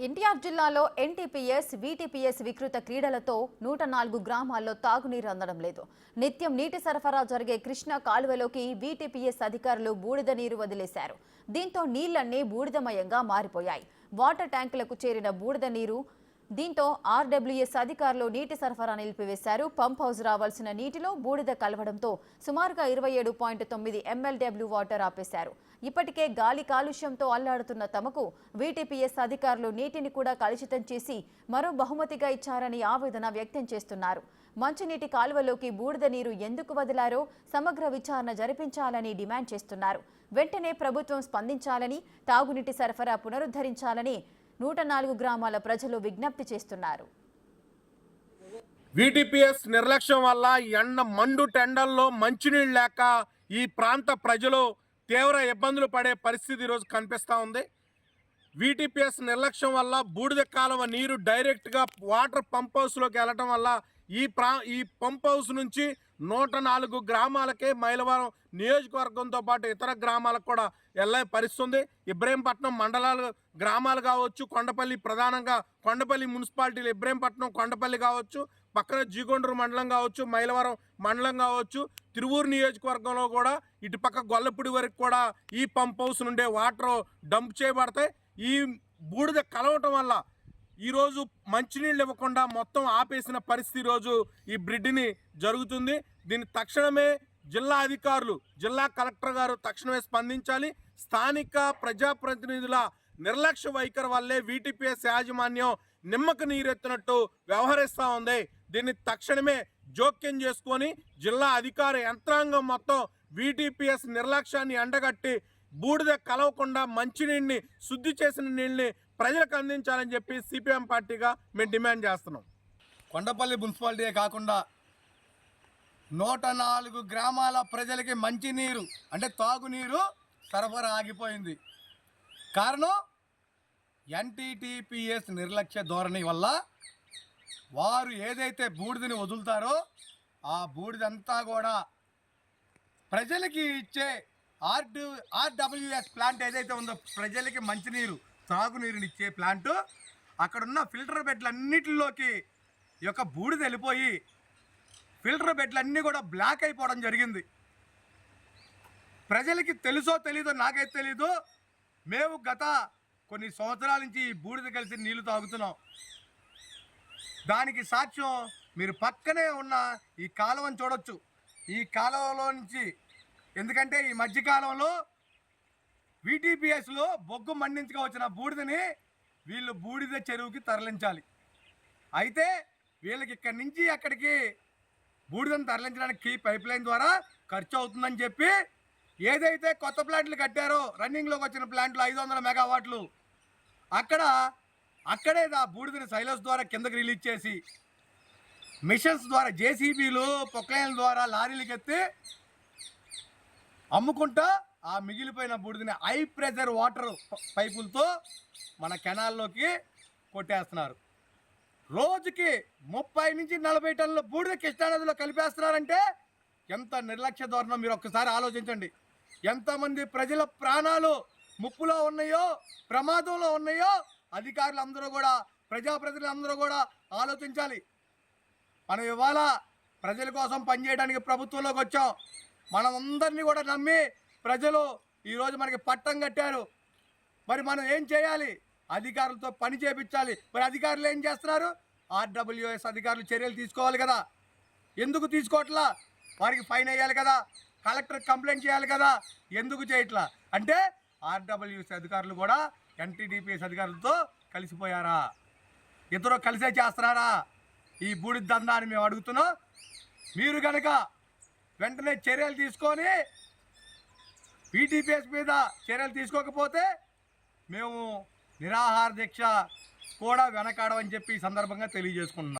ఎన్టీఆర్ జిల్లాలో NTPS, VTPS వికృత క్రీడలతో 104 గ్రామాల్లో తాగునీరు అందడం లేదు. నిత్యం నీటి సరఫరా జరిగే కృష్ణా కాలువలోకి వీటీపీఎస్ అధికారులు బూడిద నీరు వదిలేశారు. దీంతో నీళ్లన్నీ బూడిదమయంగా మారిపోయాయి. వాటర్ ట్యాంకులకు చేరిన బూడిద నీరు దీంతో ఆర్డబ్ల్యూఎస్ అధికారులు నీటి సరఫరా నిలిపివేశారు. పంప్ హౌస్ రావాల్సిన నీటిలో బూడిద కలవడంతో సుమారుగా 27.9 MLW వాటర్ ఆపేశారు. ఇప్పటికే గాలి కాలుష్యంతో అల్లాడుతున్న తమకు వీటీపీఎస్ అధికారులు నీటిని కూడా కలుషితం చేసి మరో బహుమతిగా ఇచ్చారని ఆవేదన వ్యక్తం చేస్తున్నారు. మంచినీటి కాలువలోకి బూడిద నీరు ఎందుకు వదిలారో సమగ్ర విచారణ జరిపించాలని డిమాండ్ చేస్తున్నారు. వెంటనే ప్రభుత్వం స్పందించాలని, తాగునీటి సరఫరా పునరుద్ధరించాలని 104 గ్రామాల ప్రజలు విజ్ఞప్తి చేస్తున్నారు. వీటీపీఎస్ నిర్లక్ష్యం వల్ల ఎండ మండు టెండల్లో మంచినీళ్ళు లేక ఈ ప్రాంత ప్రజలు తీవ్ర ఇబ్బందులు పడే పరిస్థితి ఈరోజు కనిపిస్తూ ఉంది. వీటీపీఎస్ నిర్లక్ష్యం వల్ల బూడిద కాలువ నీరు డైరెక్ట్గా వాటర్ పంప్ హౌస్లోకి వెళ్ళటం వల్ల ఈ పంప్ హౌస్ నుంచి 104 గ్రామాలకే మైలవరం నియోజకవర్గంతో పాటు ఇతర గ్రామాలకు కూడా వెళ్ళే పరిస్థితుంది. ఇబ్రహీంపట్నం మండలాలు గ్రామాలు కావచ్చు, కొండపల్లి ప్రధానంగా కొండపల్లి మున్సిపాలిటీలు ఇబ్రహీంపట్నం, కొండపల్లి కావచ్చు, పక్కన జీగొండూరు మండలం కావచ్చు, మైలవరం మండలం కావచ్చు, తిరువూరు నియోజకవర్గంలో కూడా ఇటుపక్క గొల్లపూడి వరకు కూడా ఈ పంప్ హౌస్ నుండే వాటర్ డంప్ చేయబడతాయి. ఈ బూడిద కలవటం వల్ల ఈరోజు మంచినీళ్ళు ఇవ్వకుండా మొత్తం ఆపేసిన పరిస్థితి ఈరోజు ఈ బ్రిడ్జిని జరుగుతుంది. దీన్ని తక్షణమే జిల్లా అధికారులు, జిల్లా కలెక్టర్ గారు తక్షణమే స్పందించాలి. స్థానిక ప్రజాప్రతినిధుల నిర్లక్ష్య వైఖరి వల్లే వీటీపీఎస్ యాజమాన్యం నిమ్మకు నీరెత్తినట్టు వ్యవహరిస్తూ ఉంది. దీన్ని తక్షణమే జోక్యం చేసుకొని జిల్లా అధికార యంత్రాంగం మొత్తం వీటీపీఎస్ నిర్లక్ష్యాన్ని ఎండగట్టి బూడిద కలవకుండా మంచినీళ్ళని, శుద్ధి చేసిన నీళ్ళని ప్రజలకు అందించాలని చెప్పి సిపిఎం పార్టీగా మేము డిమాండ్ చేస్తున్నాం. కొండపల్లి మున్సిపాలిటీ కాకుండా 104 గ్రామాల ప్రజలకి మంచినీరు అంటే తాగునీరు సరఫరా ఆగిపోయింది. కారణం ఎన్టీపీఎస్ నిర్లక్ష్య ధోరణి వల్ల. వారు ఏదైతే బూడిదని వదులుతారో ఆ బూడిదంతా కూడా ప్రజలకి ఇచ్చే ఆర్డబ్ల్యూఎస్ ప్లాంట్ ఏదైతే ఉందో, ప్రజలకి మంచినీరు తాగునీరునిచ్చే ప్లాంటు, అక్కడున్న ఫిల్టర్ బెడ్లన్నిటిలోకి ఈ యొక్క బూడిద వెళ్ళిపోయి ఫిల్టర్ బెడ్లన్నీ కూడా బ్లాక్ అయిపోవడం జరిగింది. ప్రజలకి తెలుసో తెలీదో నాకైతే తెలీదు, మేము గత కొన్ని సంవత్సరాల నుంచి ఈ బూడిద కలిసి నీళ్లు తాగుతున్నాం. దానికి సాక్ష్యం మీరు పక్కనే ఉన్న ఈ కాలువని చూడొచ్చు. ఈ కాలువలో నుంచి, ఎందుకంటే ఈ మధ్యకాలంలో వీటీపీఎస్లో బొగ్గు మండించగా వచ్చిన బూడిదని వీళ్ళు బూడిద చెరువుకి తరలించాలి. అయితే వీళ్ళకి ఇక్కడి నుంచి అక్కడికి బూడిదని తరలించడానికి పైప్ లైన్ ద్వారా ఖర్చు అవుతుందని చెప్పి ఏదైతే కొత్త ప్లాంట్లు కట్టారో, రన్నింగ్లోకి వచ్చిన ప్లాంట్లు 500 మెగావాట్లు, అక్కడే ఆ బూడిదని సైలోస్ ద్వారా కిందకి రిలీజ్ చేసి మిషన్స్ ద్వారా, జేసీబీలు, పొక్లైన్ల ద్వారా లారీలకు ఎత్తి అమ్ముకుంటా ఆ మిగిలిపోయిన బూడిదని హై ప్రెషర్ వాటర్ పైపులతో మన కెనాల్లోకి కొట్టేస్తున్నారు. రోజుకి 30 నుంచి 40 టన్నుల బూడిద కృష్ణానదిలో కలిపేస్తున్నారంటే ఎంత నిర్లక్ష్య ధోరణం మీరు ఒక్కసారి ఆలోచించండి. ఎంతమంది ప్రజల ప్రాణాలు ముప్పులో ఉన్నాయో, ప్రమాదంలో ఉన్నాయో అధికారులందరూ కూడా, ప్రజాప్రతినిధులందరూ కూడా ఆలోచించాలి. మనం ఇవాళ ప్రజల కోసం పనిచేయడానికి ప్రభుత్వంలోకి వచ్చాం. మనం అందరినీ కూడా నమ్మి ప్రజలు ఈరోజు మనకి పట్టం కట్టారు. మరి మనం ఏం చేయాలి? అధికారులతో పని చేయించాలి. మరి అధికారులు ఏం చేస్తున్నారు? ఆర్డబ్ల్యూఎస్ అధికారులు చర్యలు తీసుకోవాలి కదా. ఎందుకు తీసుకోవట్లా? వారికి ఫైన్ వేయాలి కదా, కలెక్టర్ కంప్లైంట్ చేయాలి కదా. ఎందుకు చేయట్లా అంటే ఆర్డబ్ల్యూఎస్ అధికారులు కూడా ఎన్టీపీఎస్ అధికారులతో కలిసిపోయారా? ఇద్దరు కలిసే చేస్తున్నారా ఈ బూడిద దందా అని మేము అడుగుతున్నాం. మీరు కనుక వెంటనే చర్యలు తీసుకొని వీటీపీఎస్ మీద చర్యలు తీసుకోకపోతే మేము నిరాహార దీక్ష కూడా వెనకాడమని చెప్పి ఈ సందర్భంగా తెలియజేసుకుంటున్నాం.